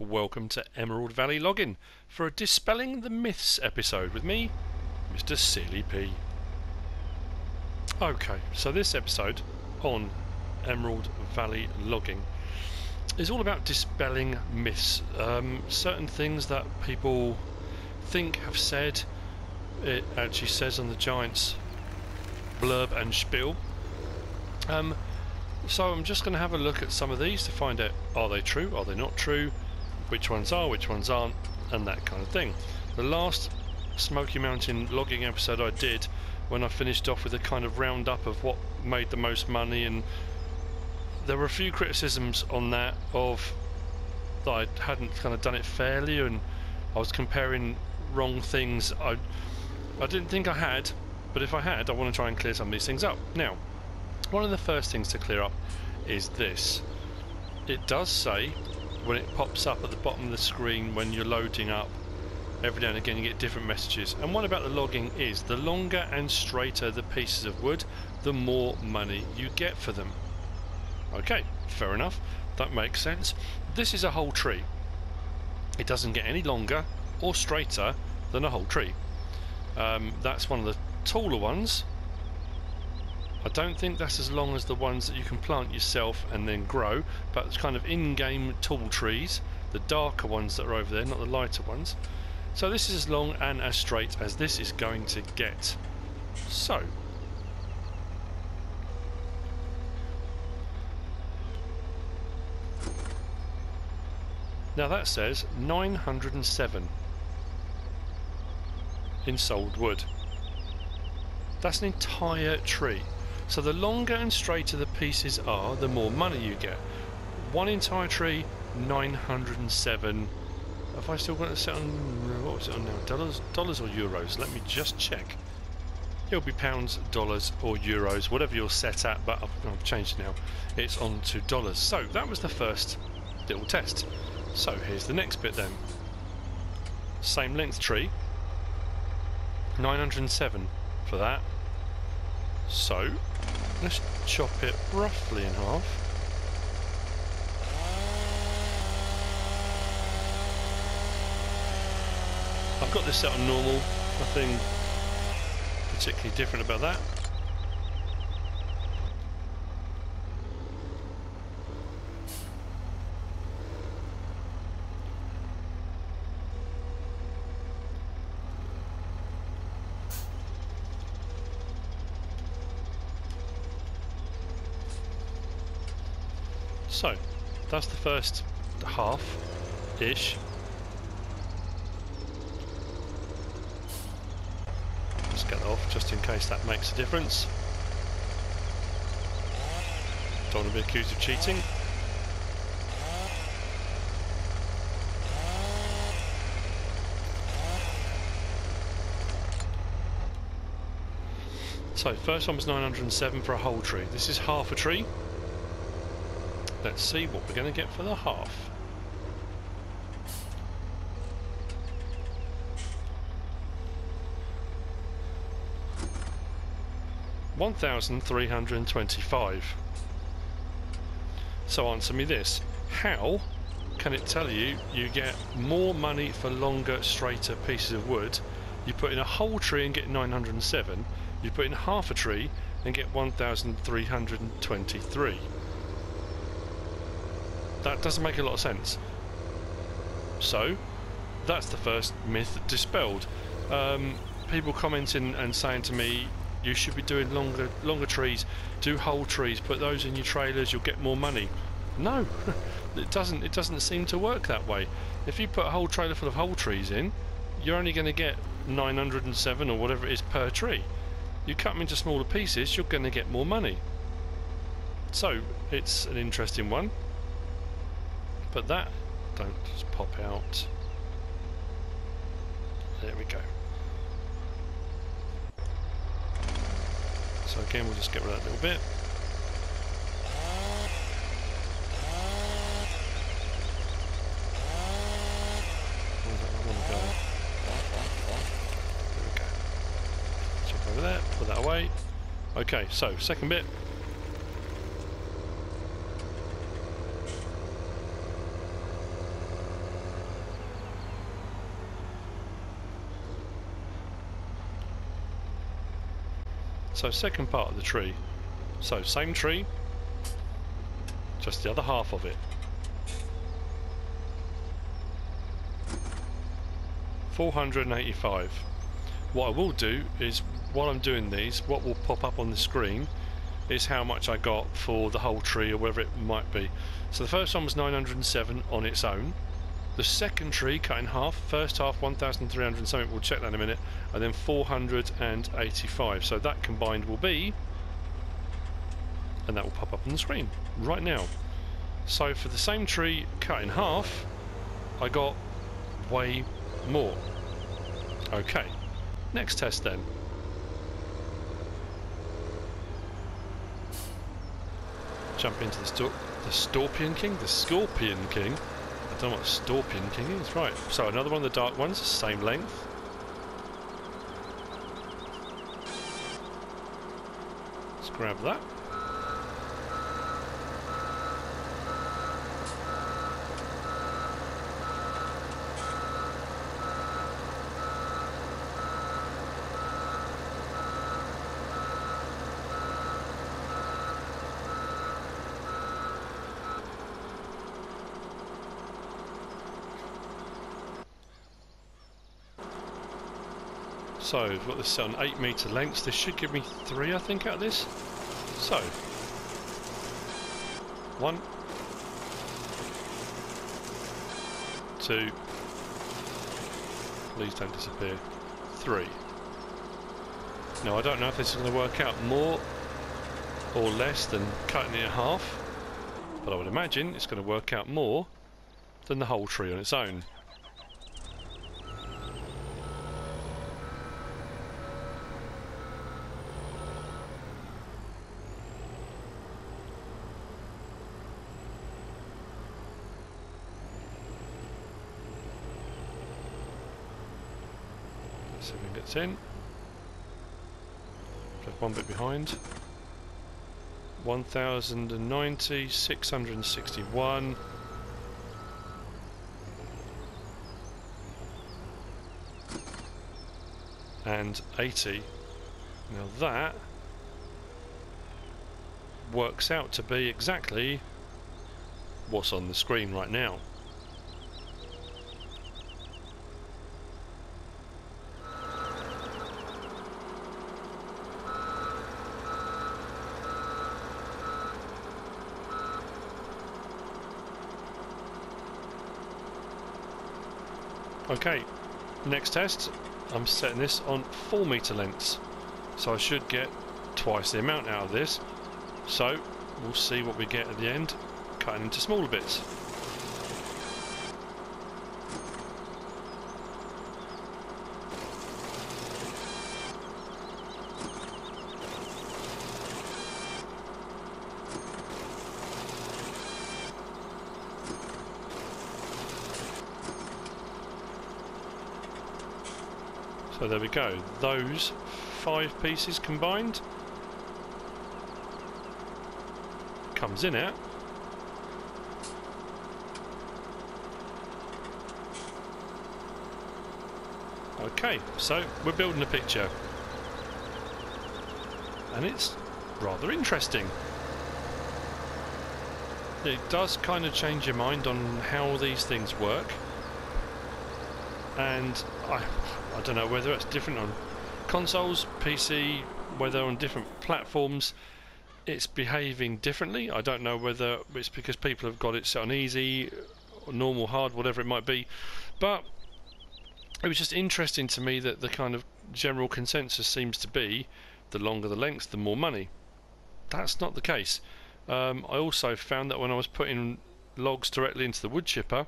welcome to Emerald Valley Logging for a Dispelling the Myths episode with me, MrSealyp. Okay, so this episode on Emerald Valley Logging is all about dispelling myths. Certain things that people think have said, it actually says on the Giants blurb and spiel. So I'm just going to have a look at some of these to find out, are they true, are they not true, which ones are, which ones aren't, and that kind of thing. The last Smoky Mountain logging episode I did, when I finished off with a kind of roundup of what made the most money, and there were a few criticisms on that of that I hadn't kind of done it fairly, and I was comparing wrong things. I didn't think I had, but if I had, I want to try and clear some of these things up. Now, one of the first things to clear up is this. It does say, when it pops up at the bottom of the screen when you're loading up, every now and again you get different messages, and one about the logging is the longer and straighter the pieces of wood, the more money you get for them. Okay, fair enough, that makes sense. This is a whole tree. It doesn't get any longer or straighter than a whole tree. That's one of the taller ones. I don't think that's as long as the ones that you can plant yourself and then grow, but it's kind of in-game tall trees, the darker ones that are over there, not the lighter ones. So this is as long and as straight as this is going to get. So, now that says 907 in sold wood. That's an entire tree. So the longer and straighter the pieces are, the more money you get. One entire tree, 907. Have I still got it set on, what was it on now? Dollars or euros? Let me just check. It'll be pounds, dollars or euros, whatever you're set at, but I've changed it now. It's on to dollars. So that was the first little test. So here's the next bit then. Same length tree, 907 for that. So let's chop it roughly in half. I've got this set on normal, nothing particularly different about that. So, that's the first half-ish. Let's get that off, just in case that makes a difference. Don't want to be accused of cheating. So, first one was 907 for a whole tree. This is half a tree. Let's see what we're going to get for the half. $1,325. So answer me this: how can it tell you you get more money for longer, straighter pieces of wood? You put in a whole tree and get 907. You put in half a tree and get 1,323. That doesn't make a lot of sense. So, that's the first myth dispelled. People commenting and saying to me, you should be doing longer trees, do whole trees, put those in your trailers, you'll get more money. No, it doesn't seem to work that way. If you put a whole trailer full of whole trees in, you're only going to get 907 or whatever it is per tree. You cut them into smaller pieces, you're going to get more money. So, it's an interesting one. But that, don't just pop out. There we go. So again, we'll just get rid of that little bit. Where's that one go? There we go. Check over there, put that away. Okay, so second bit. So second part of the tree. So same tree, just the other half of it. 485. What I will do is, while I'm doing these, what will pop up on the screen is how much I got for the whole tree or whatever it might be. So the first one was 907 on its own. The second tree cut in half, first half 1,300 something, we'll check that in a minute, and then 485. So that combined will be, and that will pop up on the screen right now. So for the same tree cut in half, I got way more. Okay, next test then. Jump into the Scorpion King. I don't know what Scorpion King is. Right, so another one of the dark ones, same length. Let's grab that. So we've got this set on 8 metre lengths. This should give me 3, I think, out of this. So 1, 2, please don't disappear, 3. Now I don't know if this is going to work out more or less than cutting it in half, but I would imagine it's going to work out more than the whole tree on its own. See if we can get in. Just one bit behind. 1,090, 661. And 80. Now that works out to be exactly what's on the screen right now. Okay, next test, I'm setting this on 4 metre lengths, so I should get twice the amount out of this. So we'll see what we get at the end, cutting into smaller bits. So there we go, those 5 pieces combined comes in at okay, so we're building a picture and it's rather interesting. It does kind of change your mind on how these things work, and I don't know whether it's different on consoles, PC, whether on different platforms it's behaving differently. I don't know whether it's because people have got it set on easy, normal, hard, whatever it might be, but it was just interesting to me that the kind of general consensus seems to be the longer the length, the more money. That's not the case. I also found that when I was putting logs directly into the wood chipper,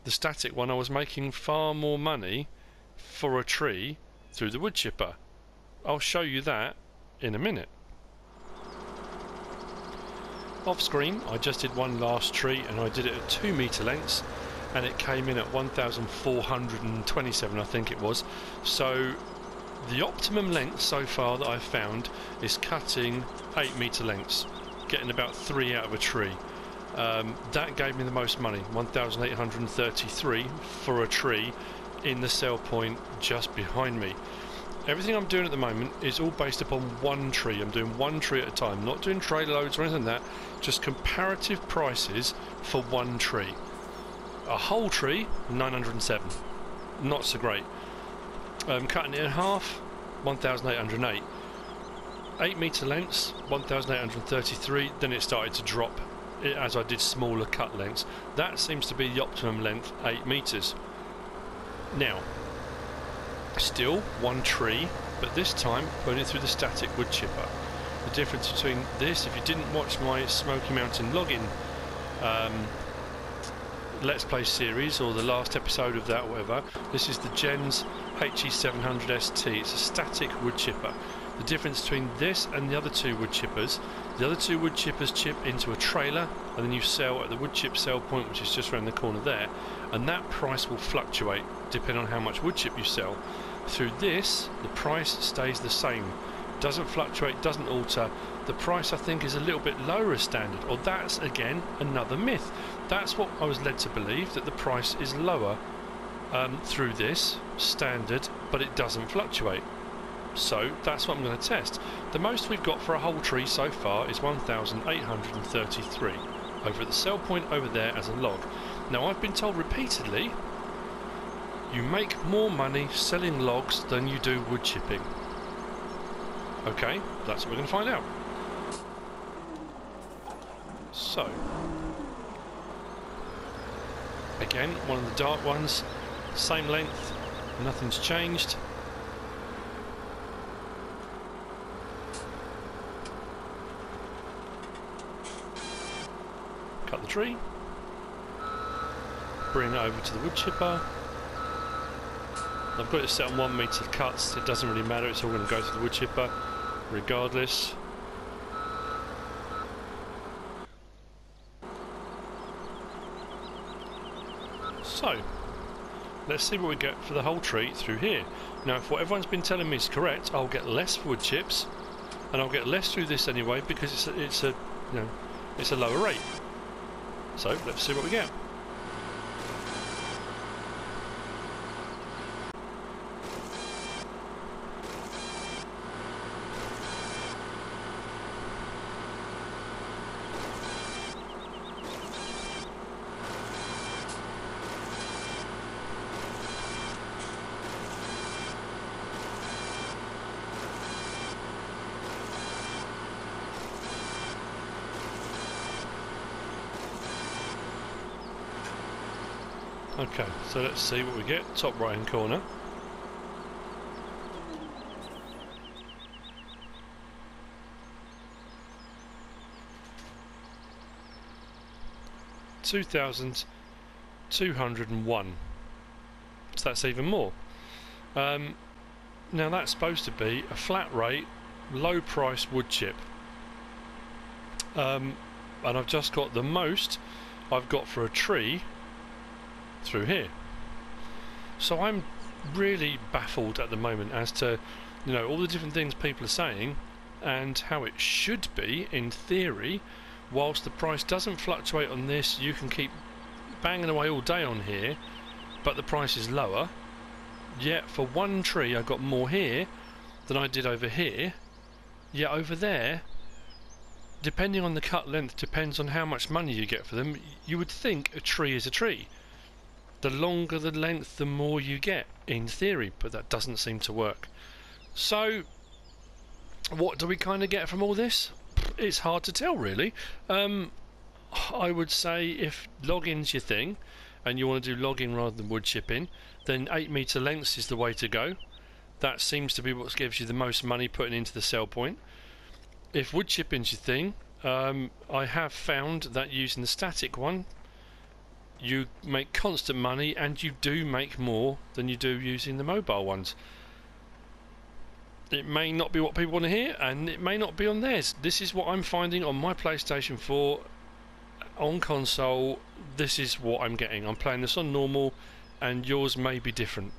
the static one, I was making far more money for a tree through the wood chipper. I'll show you that in a minute. Off screen I just did one last tree and I did it at 2 metre lengths and it came in at 1,427 I think it was. So the optimum length so far that I've found is cutting 8 metre lengths, getting about 3 out of a tree. That gave me the most money, 1,833 for a tree in the sell point just behind me. Everything I'm doing at the moment is all based upon one tree. I'm doing one tree at a time, not doing trailer loads or anything like that, just comparative prices for one tree. A whole tree, 907. Not so great. Cutting it in half, 1,808. 8 metre lengths, 1,833. Then it started to drop as I did smaller cut lengths. That seems to be the optimum length, 8 metres. Now, still one tree, but this time putting it through the static wood chipper. The difference between this, if you didn't watch my Smoky Mountain Logging Let's Play series, or the last episode of that or whatever, this is the Gens HE700ST. It's a static wood chipper. The difference between this and the other two wood chippers, the other two wood chippers chip into a trailer and then you sell at the wood chip sell point, which is just around the corner there, and that price will fluctuate depending on how much wood chip you sell. Through this, the price stays the same, doesn't fluctuate, doesn't alter. The price, I think, is a little bit lower as standard, or that's again another myth. That's what I was led to believe, that the price is lower through this standard, but it doesn't fluctuate. So that's what I'm going to test. The most we've got for a whole tree so far is 1,833 over at the sell point over there as a log. Now, I've been told repeatedly you make more money selling logs than you do wood chipping. Okay, that's what we're going to find out. So, again, one of the dark ones, same length, nothing's changed. Cut the tree, bring it over to the wood chipper. I've got it set on 1 metre cuts, it doesn't really matter, it's all going to go to the wood chipper regardless. So, let's see what we get for the whole tree through here. Now, if what everyone's been telling me is correct, I'll get less wood chips, and I'll get less through this anyway because it's a lower rate. So let's see what we get. Okay, so let's see what we get. Top right hand corner. $2,201. So that's even more. Now that's supposed to be a flat rate, low price wood chip. And I've just got the most I've got for a tree through here. So I'm really baffled at the moment as to, you know, all the different things people are saying and how it should be in theory. Whilst the price doesn't fluctuate on this, you can keep banging away all day on here, but the price is lower. Yet for one tree I got more here than I did over here. Yet over there, depending on the cut length, depends on how much money you get for them. You would think a tree is a tree. The longer the length, the more you get, in theory, but that doesn't seem to work. So, what do we kind of get from all this? It's hard to tell, really. I would say if logging's your thing, and you want to do logging rather than wood chipping, then 8 metre lengths is the way to go. That seems to be what gives you the most money putting into the sell point. If wood chipping's your thing, I have found that using the static one, you make constant money, and you do make more than you do using the mobile ones. It may not be what people want to hear, and it may not be on theirs. This is what I'm finding on my PlayStation 4 on console. This is what I'm getting. I'm playing this on normal, and yours may be different,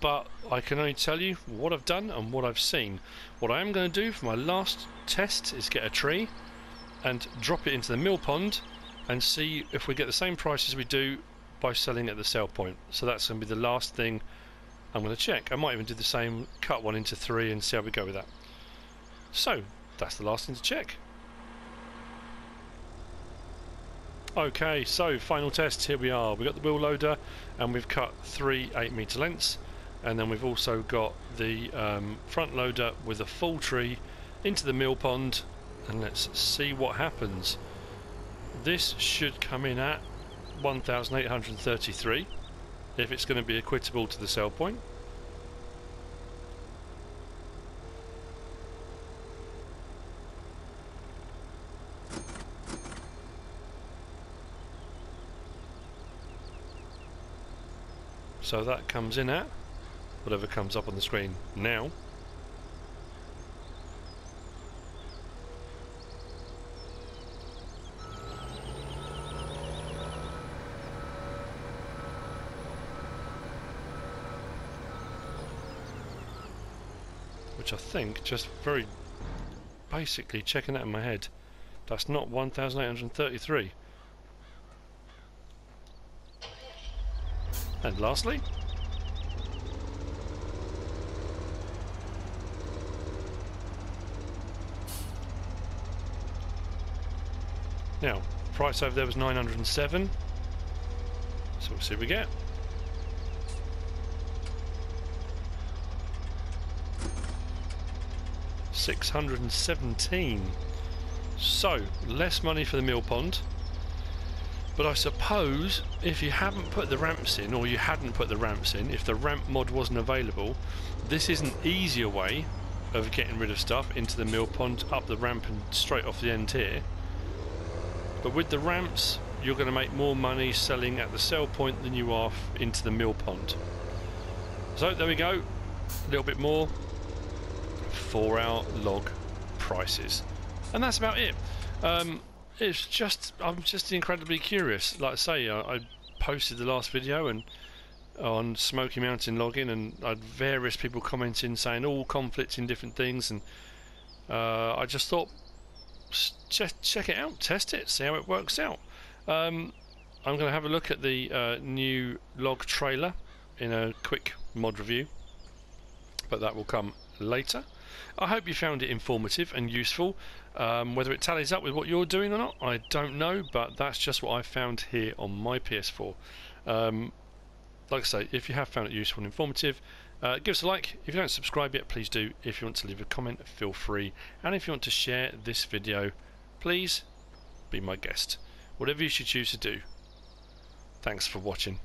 but I can only tell you what I've done and what I've seen. What I am going to do for my last test is get a tree and drop it into the mill pond and see if we get the same price as we do by selling at the sell point. So that's going to be the last thing I'm going to check. I might even do the same, cut one into 3 and see how we go with that. So that's the last thing to check. Okay, so final test, here we are. We've got the wheel loader and we've cut 3 8-metre lengths, and then we've also got the front loader with a full tree into the mill pond, and let's see what happens. This should come in at 1,833 if it's going to be equitable to the sell point. So that comes in at whatever comes up on the screen now. Which I think, just very basically checking that in my head, that's not 1,833. And lastly, now price over there was 907, so we'll see what we get. $617. So less money for the mill pond. But I suppose if you haven't put the ramps in, or you hadn't put the ramps in, if the ramp mod wasn't available, this is an easier way of getting rid of stuff into the mill pond, up the ramp and straight off the end here. But with the ramps, you're going to make more money selling at the sell point than you are into the mill pond. So there we go, a little bit more. 4-hour log prices, and that's about it. It's just, I'm just incredibly curious. Like I say, I posted the last video and on Smoky Mountain logging, and I had various people commenting saying all conflicts in different things, and I just thought, check it out, test it, see how it works out. I'm going to have a look at the new log trailer in a quick mod review, but that will come later. I hope you found it informative and useful. Whether it tallies up with what you're doing or not, I don't know, but that's just what I found here on my PS4. Like I say, if you have found it useful and informative, give us a like. If you don't subscribe yet, please do. If you want to leave a comment, feel free. And if you want to share this video, please be my guest. Whatever you should choose to do. Thanks for watching.